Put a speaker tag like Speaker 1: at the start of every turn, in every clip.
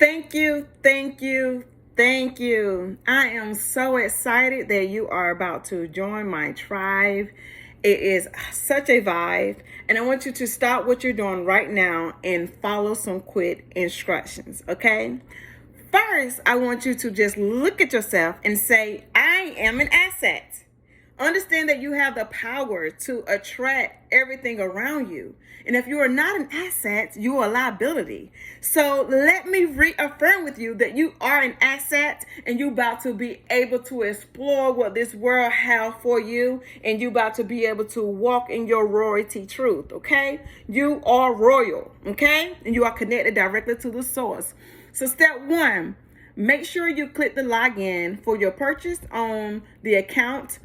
Speaker 1: Thank you, thank you, thank you. I am so excited that you are about to join my tribe. It is such a vibe, and I want you to stop what you're doing right now and follow some quick instructions, okay? First, I want you to just look at yourself and say, I am an asset. Understand that you have the power to attract everything around you. And if you are not an asset, you are a liability. So let me reaffirm with you that you are an asset and you're about to be able to explore what this world has for you. And you're about to be able to walk in your royalty truth, okay? You are royal, okay? And you are connected directly to the source. So step one, make sure you click the login for your purchase on the account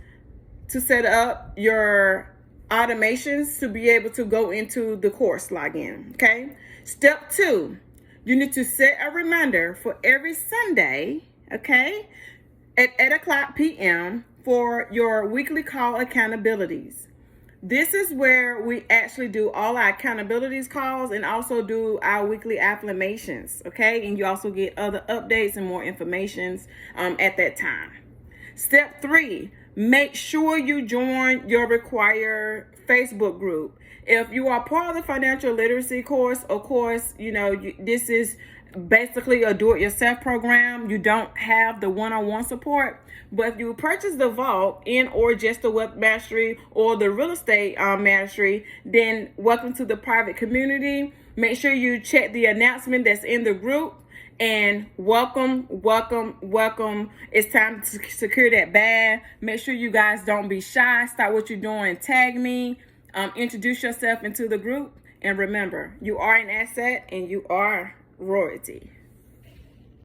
Speaker 1: to set up your automations to be able to go into the course login, okay? Step two, you need to set a reminder for every Sunday, okay, at 8 p.m. for your weekly call accountabilities. This is where we actually do all our accountabilities calls and also do our weekly affirmations, okay? And you also get other updates and more information at that time. Step three, make sure you join your required Facebook group. If you are part of the financial literacy course, of course, this is basically a do-it-yourself program. You don't have the one-on-one support. But if you purchase the vault or just the web mastery or the real estate mastery, then welcome to the private community. Make sure you check the announcement that's in the group. And welcome. It's time to secure that bag. Make sure you guys don't be shy. Stop what you're doing. Tag me. Introduce yourself into the group. And remember, you are an asset and you are royalty.